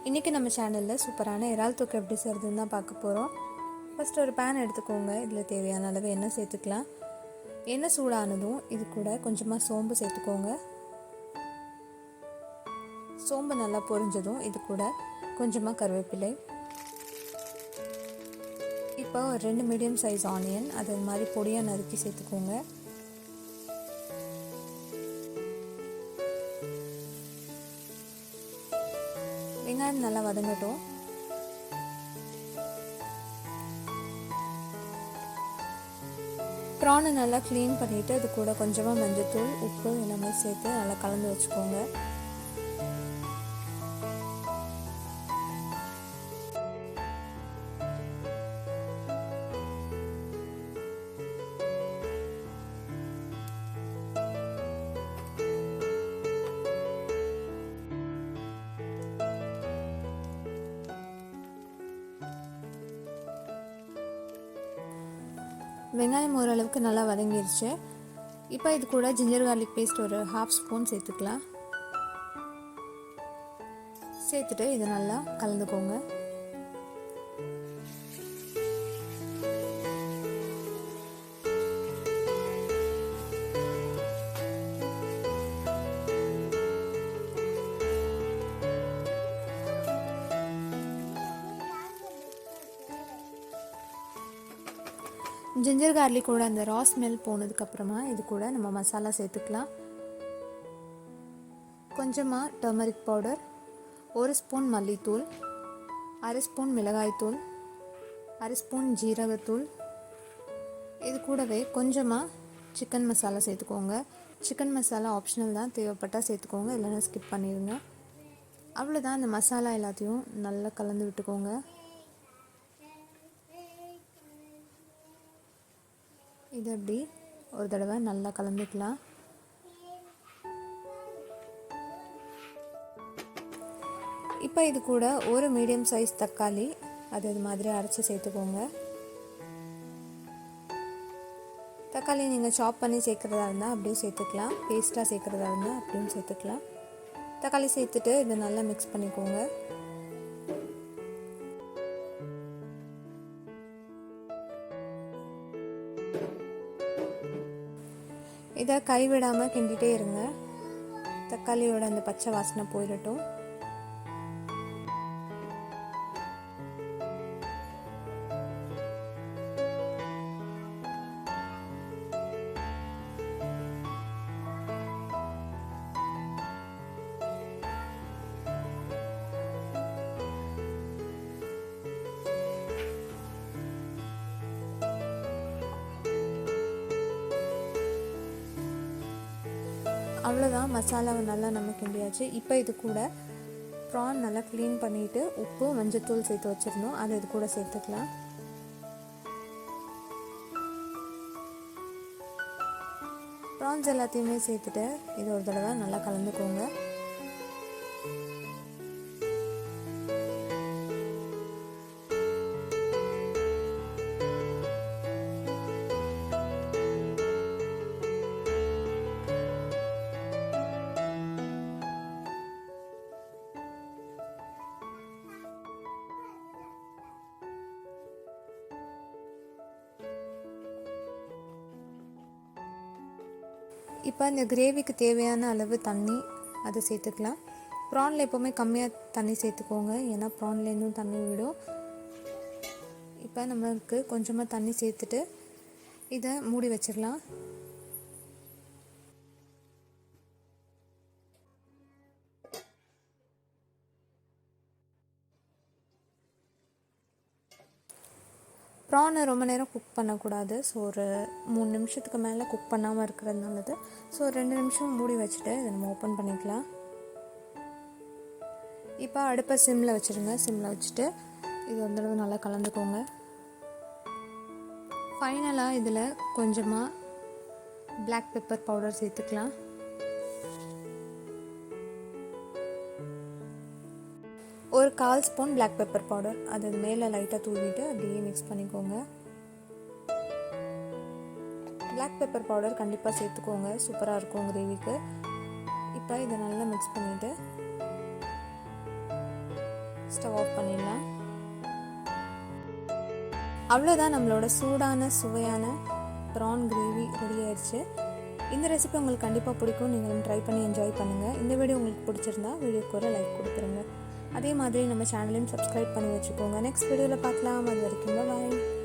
இன்றைக்கி நம்ம சேனலில் சூப்பரான இறால் தொக்கு எப்படி செய்கிறதுன்னு தான் பார்க்க போகிறோம். ஃபஸ்ட்டு ஒரு பேன் எடுத்துக்கோங்க. இதில் தேவையான அளவு எண்ணெய் சேர்த்துக்கலாம். எண்ணெய் சூடானதும் இது கூட கொஞ்சமாக சோம்பு சேர்த்துக்கோங்க. சோம்பு நல்லா பொரிஞ்சதும் இது கூட கொஞ்சமாக கருவேப்பிலை, இப்போ ஒரு 2 மீடியம் சைஸ் ஆனியன் அது மாதிரி பொடியாக நறுக்கி சேர்த்துக்கோங்க. வெங்காயம் நல்லா வதங்கட்டும். ப்ரானை நல்லா க்ளீன் பண்ணிவிட்டு அது கூட கொஞ்சமாக மஞ்சள்தூள், உப்பு எல்லாமே சேர்த்து நல்லா கலந்து வச்சுக்கோங்க. வெங்காயம் ஓரளவுக்கு நல்லா வதங்கிருச்சு. இப்போ இது கூட ஜிஞ்சர் கார்லிக் பேஸ்ட் ஒரு 1/2 ஸ்பூன் சேர்த்துக்கலாம். சேர்த்துட்டு இது நல்லா கலந்துக்கோங்க. ஜிஞ்சர் கார்லிக்கோட அந்த ரா ஸ்மெல் போனதுக்கப்புறமா இது கூட நம்ம மசாலா சேர்த்துக்கலாம். கொஞ்சமாக டர்மரிக் பவுடர், 1 ஸ்பூன் மல்லித்தூள், 1/2 ஸ்பூன் மிளகாய்த்தூள், 1/2 ஸ்பூன் ஜீரகத்தூள், இது கூடவே கொஞ்சமாக சிக்கன் மசாலா சேர்த்துக்கோங்க. சிக்கன் மசாலா ஆப்ஷனல் தான், தேவைப்பட்டால் சேர்த்துக்கோங்க, இல்லைன்னா ஸ்கிப் பண்ணிடுங்க. அவ்வளோதான். அந்த மசாலா எல்லாத்தையும் நல்லா கலந்து விட்டுக்கோங்க. இது அப்படி ஒரு தடவை நல்லா கலந்துக்கலாம். இப்போ இது கூட ஒரு மீடியம் சைஸ் தக்காளி அது மாதிரி அரைச்சி சேர்த்துக்கோங்க. தக்காளி நீங்கள் சாப் பண்ணி சேர்க்குறதா இருந்தால் அப்படியே சேர்த்துக்கலாம், பேஸ்ட்டாக சேர்க்குறதா இருந்தால் அப்படியும் சேர்த்துக்கலாம். தக்காளி சேர்த்துட்டு இதை நல்லா மிக்ஸ் பண்ணிக்கோங்க. இதை கைவிடாமல் கிண்டிகிட்டே இருங்க. தக்காளியோட அந்த பச்சை வாசனை போயிடட்டும். அவ்வளோதான், மசாலாவை நல்லா நம்ம கிண்டியாச்சு. இப்போ இது கூட ப்ரான் நல்லா க்ளீன் பண்ணிவிட்டு உப்பு மஞ்சத்தூள் சேர்த்து வச்சுருந்தோம், அதை இது கூட சேர்த்துக்கலாம். ப்ரான்ஸ் எல்லாத்தையுமே சேர்த்துட்டு இது ஒரு தடவை நல்லா கலந்துக்கோங்க. இப்போ இந்த கிரேவிக்கு தேவையான அளவு தண்ணி அதை சேர்த்துக்கலாம். ப்ரானில் எப்போவுமே கம்மியாக தண்ணி சேர்த்துக்கோங்க, ஏன்னா ப்ரான்லேருந்தும் தண்ணி விடும். இப்போ நம்மளுக்கு கொஞ்சமாக தண்ணி சேர்த்துட்டு இதை மூடி வச்சிடலாம். ப்ரானை ரொம்ப நேரம் குக் பண்ணக்கூடாது. ஸோ ஒரு 3 நிமிஷத்துக்கு மேலே குக் பண்ணாமல் இருக்கிறது நல்லது. ஸோ 2 நிமிஷம் மூடி வச்சுட்டு இதை நம்ம ஓப்பன் பண்ணிக்கலாம். இப்போ அடுப்பை சிம்மில் வச்சுருங்க. சிம்மில் வச்சுட்டு இது ஒரு தடவை நல்லா கலந்துக்கோங்க. ஃபைனலாக இதில் கொஞ்சமாக பிளாக் பெப்பர் பவுடர் சேர்த்துக்கலாம். ஒரு 1/4 ஸ்பூன் பிளாக் பெப்பர் பவுடர் அது மேலே லைட்டாக தூவிட்டு அப்படியே மிக்ஸ் பண்ணிக்கோங்க. பிளாக் பெப்பர் பவுடர் கண்டிப்பாக சேர்த்துக்கோங்க, சூப்பராக இருக்கும் கிரேவிக்கு. இப்போ இதை நல்லா மிக்ஸ் பண்ணிவிட்டு ஸ்டவ் ஆஃப் பண்ணிடலாம். அவ்வளோதான், நம்மளோட சூடான சுவையான ப்ரான் கிரேவி ரெடி ஆயிடுச்சு. இந்த ரெசிபி உங்களுக்கு கண்டிப்பாக பிடிக்கும். நீங்களும் ட்ரை பண்ணி என்ஜாய் பண்ணுங்கள். இந்த வீடியோ உங்களுக்கு பிடிச்சிருந்தா வீடியோக்கு ஒரு லைக் கொடுத்துருங்க. அதே மாதிரி நம்ம சேனலையும் சப்ஸ்கிரைப் பண்ணி வச்சுக்கோங்க. நெக்ஸ்ட் வீடியோவில் பார்க்கலாம். அது வரைக்கும் பாய்.